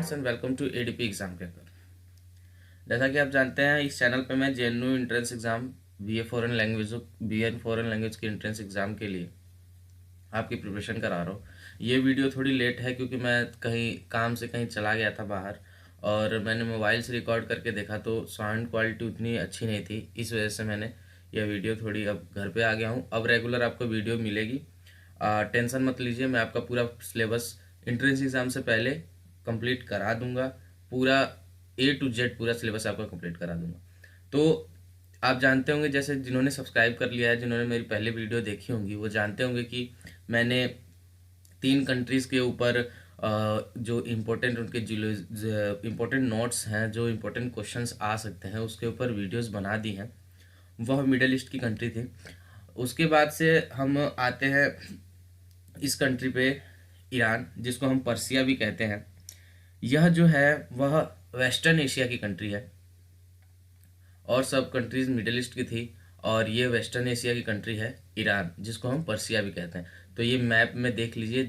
Friends and welcome to ADP exam cracker. जैसा कि आप जानते हैं, इस चैनल पे मैं JNU entrance exam BA foreign language के एंट्रेंस एग्जाम के लिए आपकी प्रिपरेशन करा रहा हूँ। ये वीडियो थोड़ी लेट है क्योंकि मैं कहीं काम से कहीं चला गया था बाहर, और मैंने मोबाइल से रिकॉर्ड करके देखा तो साउंड क्वालिटी उतनी अच्छी नहीं थी। इस वजह से मैंने यह वीडियो थोड़ी अब घर पे आ गया हूँ। अब रेगुलर आपको वीडियो मिलेगी, टेंशन मत लीजिए। मैं आपका पूरा सिलेबस एंट्रेंस एग्ज़ाम से पहले कंप्लीट करा दूंगा। पूरा A to Z पूरा सिलेबस आपका कंप्लीट करा दूंगा। तो आप जानते होंगे, जैसे जिन्होंने सब्सक्राइब कर लिया है, जिन्होंने मेरी पहले वीडियो देखी होंगी, वो जानते होंगे कि मैंने 3 कंट्रीज़ के ऊपर जो इम्पोर्टेंट उनके इम्पोर्टेंट नोट्स हैं, जो इम्पोर्टेंट क्वेश्चंस आ सकते हैं, उसके ऊपर वीडियोस बना दी हैं। वह मिडल ईस्ट की कंट्री थी। उसके बाद से हम आते हैं इस कंट्री पे, ईरान, जिसको हम पर्सिया भी कहते हैं। यह जो है वह वेस्टर्न एशिया की कंट्री है, और सब कंट्रीज मिडिल ईस्ट की थी, और ये वेस्टर्न एशिया की कंट्री है ईरान, जिसको हम पर्सिया भी कहते हैं। तो ये मैप में देख लीजिए,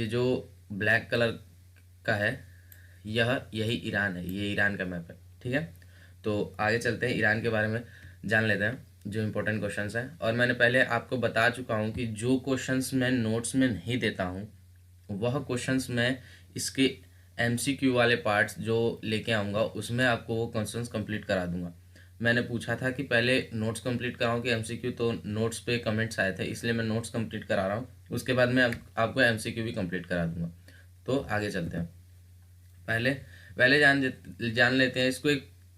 जो ब्लैक कलर का है, यही ईरान है। ये ईरान का मैप है, ठीक है। तो आगे चलते हैं, ईरान के बारे में जान लेते हैं जो इम्पोर्टेंट क्वेश्चंस हैं। और मैंने पहले आपको बता चुका हूँ कि जो क्वेश्चंस मैं नोट्स में नहीं देता हूँ, वह क्वेश्चंस मैं इसके MCQ वाले पार्ट्स जो लेके आऊँगा, उसमें आपको वो क्वेश्चंस कंप्लीट करा दूंगा। मैंने पूछा था कि पहले नोट्स कंप्लीट कराऊँ कि MCQ, तो नोट्स पे कमेंट्स आए थे, इसलिए मैं नोट्स कंप्लीट करा रहा हूँ। उसके बाद मैं आपको MCQ भी कंप्लीट करा दूंगा। तो आगे चलते हैं। पहले पहले जान लेते हैं इसको।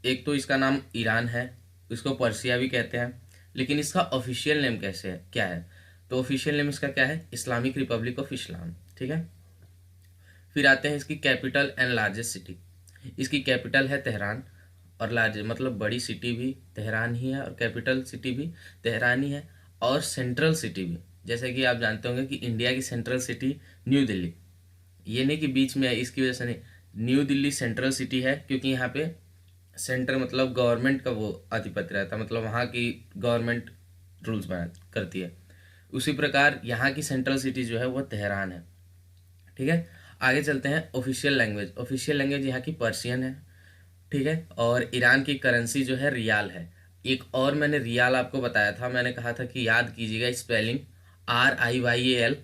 एक तो इसका नाम ईरान है, इसको पर्सिया भी कहते हैं, लेकिन इसका ऑफिशियल नेम कैसे है, क्या है? तो ऑफिशियल नेम इसका क्या है? इस्लामिक रिपब्लिक ऑफ इस्लाम, ठीक है। फिर आते हैं इसकी कैपिटल एंड लार्जेस्ट सिटी। इसकी कैपिटल है तेहरान, और लार्जेस्ट मतलब बड़ी सिटी भी तेहरान ही है, और कैपिटल सिटी भी तेहरान ही है, और सेंट्रल सिटी भी। जैसे कि आप जानते होंगे कि इंडिया की सेंट्रल सिटी न्यू दिल्ली, ये नहीं कि बीच में है इसकी वजह से नहीं, न्यू दिल्ली सेंट्रल सिटी है क्योंकि यहाँ पे सेंटर मतलब गवर्नमेंट का वो आधिपत्य रहता है, मतलब वहाँ की गवर्नमेंट रूल्स बना करती है। उसी प्रकार यहाँ की सेंट्रल सिटी जो है वो तेहरान है, ठीक है। आगे चलते हैं। ऑफिशियल लैंग्वेज यहाँ की पर्शियन है, ठीक है। और ईरान की करेंसी जो है रियाल है। एक और मैंने रियाल आपको बताया था, मैंने कहा था कि याद कीजिएगा स्पेलिंग, RIYAL।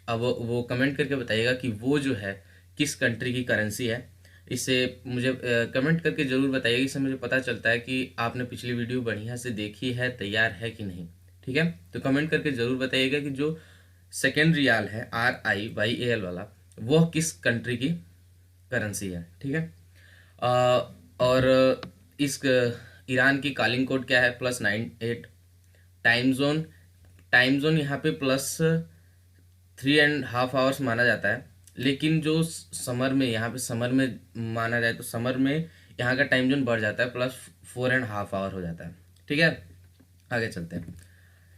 अब वो कमेंट करके बताइएगा कि वो जो है किस कंट्री की करेंसी है। इससे मुझे कमेंट करके ज़रूर बताइएगा, इससे मुझे पता चलता है कि आपने पिछली वीडियो बढ़िया से देखी है, तैयार है कि नहीं, ठीक है। तो कमेंट करके ज़रूर बताइएगा कि जो सेकेंड रियाल है RIYAL वाला, वह किस कंट्री की करेंसी है, ठीक है। और इस ईरान की कॉलिंग कोड क्या है? +98। टाइम जोन टाइम जोन यहाँ पे +3.5 आवर्स माना जाता है, लेकिन जो समर में, यहाँ पे समर में माना जाए तो समर में यहाँ का टाइम जोन बढ़ जाता है, +4.5 आवर हो जाता है, ठीक है। आगे चलते हैं।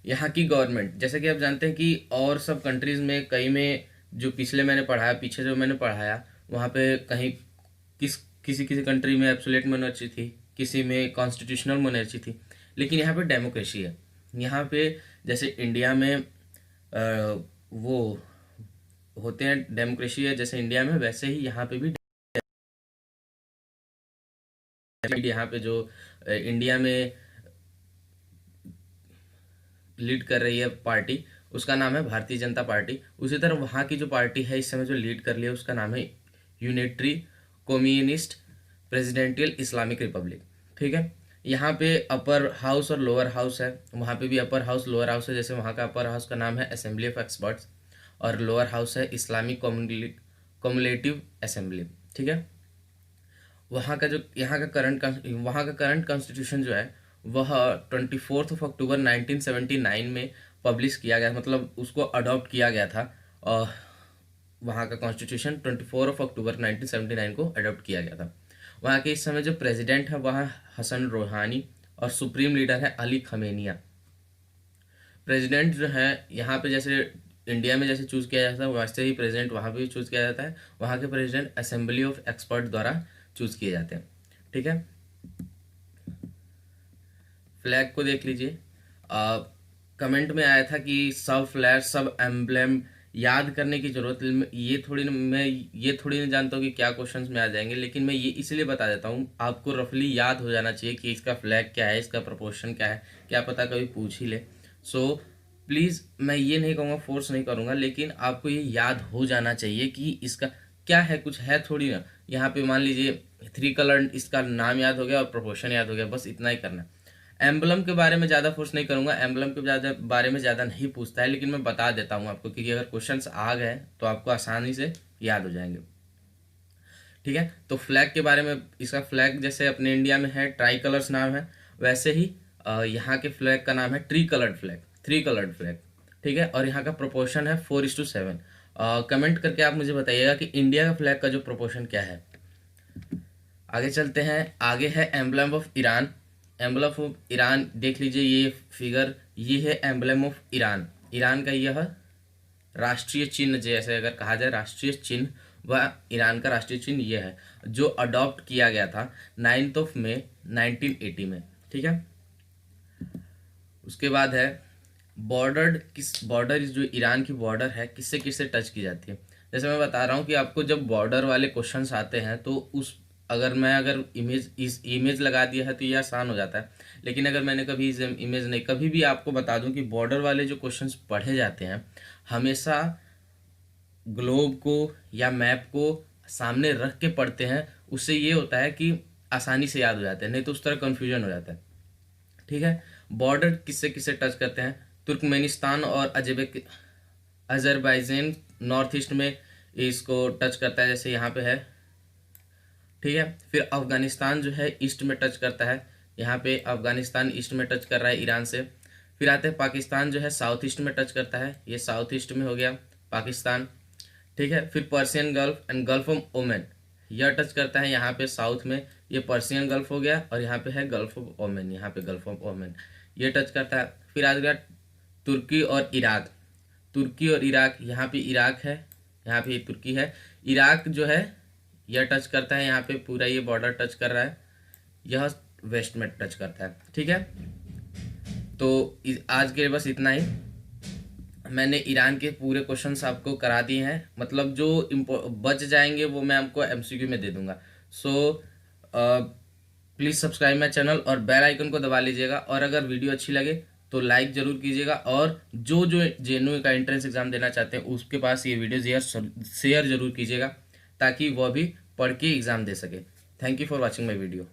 यहाँ की गवर्नमेंट, जैसे कि आप जानते हैं कि और सब कंट्रीज़ में, कई में जो पीछे जो मैंने पढ़ाया, वहाँ पे कहीं किसी किसी कंट्री में एब्सोल्यूट मोनार्ची थी, किसी में कॉन्स्टिट्यूशनल मोनार्ची थी, लेकिन यहाँ पे डेमोक्रेसी है। यहाँ पे जैसे इंडिया में वो होते हैं, डेमोक्रेसी है जैसे इंडिया में, वैसे ही यहाँ पे भी। यहाँ पे जो इंडिया में लीड कर रही है पार्टी, उसका नाम है भारतीय जनता पार्टी। उसी तरह वहाँ की जो पार्टी है इस समय जो लीड कर रही है, उसका नाम है unitary communist presidential Islamic Republic, ठीक है। यहाँ पे अपर हाउस और लोअर हाउस है, वहाँ पे भी अपर हाउस लोअर हाउस है। जैसे वहाँ का अपर हाउस का नाम है असेंबली ऑफ एक्सपर्ट्स, और लोअर हाउस है इस्लामिक कम्युलेटिव असेंबली, ठीक है। वहाँ का करंट कॉन्स्टिट्यूशन जो है वह 24 अक्टूबर 1979 में पब्लिश किया गया, मतलब उसको अडॉप्ट किया गया था। और वहाँ का कॉन्स्टिट्यूशन 24 अक्टूबर 1979 को अडॉप्ट किया गया था। वहाँ के इस समय जो प्रेसिडेंट है वह हसन रोहानी, और सुप्रीम लीडर है अली खमेनिया। प्रेसिडेंट जो है यहाँ पे जैसे इंडिया में जैसे चूज किया जाता है, वैसे ही प्रेसिडेंट वहाँ पे भी चूज किया जाता है। वहाँ के प्रेसिडेंट असेंबली ऑफ एक्सपर्ट द्वारा चूज किए जाते हैं, ठीक है। फ्लैग को देख लीजिए। कमेंट में आया था कि सब फ्लैग सब एम्ब्लेम याद करने की ज़रूरत, मैं ये थोड़ी नहीं जानता हूँ कि क्या क्वेश्चंस में आ जाएंगे, लेकिन मैं ये इसलिए बता देता हूँ, आपको रफली याद हो जाना चाहिए कि इसका फ्लैग क्या है, इसका प्रोपोर्शन क्या है, क्या पता कभी पूछ ही ले। सो प्लीज़ मैं ये नहीं कहूँगा, फोर्स नहीं करूँगा, लेकिन आपको ये याद हो जाना चाहिए कि इसका क्या है, कुछ है थोड़ी ना। यहाँ पे मान लीजिए 3 कलर, इसका नाम याद हो गया और प्रोपोर्शन याद हो गया, बस इतना ही करना है। एम्बलम के बारे में ज़्यादा फोर्स नहीं करूंगा, एम्बलम के बारे में ज़्यादा नहीं पूछता है, लेकिन मैं बता देता हूँ आपको, क्योंकि अगर क्वेश्चंस आ गए तो आपको आसानी से याद हो जाएंगे। ठीक है, तो फ्लैग के बारे में, इसका फ्लैग जैसे अपने इंडिया में है ट्राई कलर्स नाम है, वैसे ही यहाँ के फ्लैग का नाम है tree coloured flag, 3 coloured flag. ठीक है, और यहाँ का प्रोपोर्शन है 4:7। कमेंट करके आप मुझे बताइएगा कि इंडिया का फ्लैग का जो प्रोपोर्शन क्या है। आगे चलते हैं, आगे है emblem of Iran. Emblem of Iran देख लीजिए, ये फिगर, ये है एम्बलम ऑफ ईरान। ईरान का यह राष्ट्रीय चिन्ह, जैसे अगर कहा जाए राष्ट्रीय चिन्ह, वह ईरान का राष्ट्रीय चिन्ह ये है, जो अडॉप्ट किया गया था 9 मई 1980 में। ठीक है, उसके बाद है बॉर्डर जो ईरान की बॉर्डर है किससे किससे टच की जाती है। जैसे मैं बता रहा हूँ कि आपको जब बॉर्डर वाले क्वेश्चंस आते हैं तो अगर इमेज लगा दिया है तो ये आसान हो जाता है, लेकिन अगर मैंने कभी इस इमेज नहीं, कभी भी आपको बता दूं कि बॉर्डर वाले जो क्वेश्चंस पढ़े जाते हैं हमेशा ग्लोब को या मैप को सामने रख के पढ़ते हैं, उससे ये होता है कि आसानी से याद हो जाते हैं, नहीं तो उस तरह कन्फ्यूजन हो जाता है। ठीक है, बॉर्डर किससे किससे टच करते हैं, तुर्कमेनिस्तान और अजरबैजान नॉर्थ ईस्ट में इसको टच करता है, जैसे यहाँ पे है। ठीक है, फिर अफगानिस्तान जो है ईस्ट में टच करता है, यहाँ पे अफगानिस्तान ईस्ट में टच कर रहा है ईरान से। फिर आते हैं पाकिस्तान जो है साउथ ईस्ट में टच करता है, ये साउथ ईस्ट में हो गया पाकिस्तान। ठीक है, फिर Persian gulf and gulf of ओमन, यह टच करता है यहाँ पे साउथ में, ये पर्शियन गल्फ हो गया, और यहाँ पे है गल्फ ऑफ ओमन, यहाँ पे गल्फ ऑफ ओमन ये टच करता है। फिर आ गया तुर्की और इराक। तुर्की और इराक, यहाँ पे इराक है, यहाँ पे तुर्की है। इराक जो है यह टच करता है, यहाँ पे पूरा ये बॉर्डर टच कर रहा है, यह वेस्ट में टच करता है। ठीक है, तो आज के लिए बस इतना ही। मैंने ईरान के पूरे क्वेश्चंस आपको करा दिए हैं, मतलब जो बच जाएंगे वो मैं आपको एमसीक्यू में दे दूंगा। So please subscribe my channel और बेल आइकन को दबा लीजिएगा, और अगर वीडियो अच्छी लगे तो लाइक ज़रूर कीजिएगा, और जो जेएनयू का एंट्रेंस एग्ज़ाम देना चाहते हैं उसके पास ये वीडियो शेयर ज़रूर कीजिएगा, ताकि वह भी पढ़ के एग्ज़ाम दे सके। Thank you for watching my video.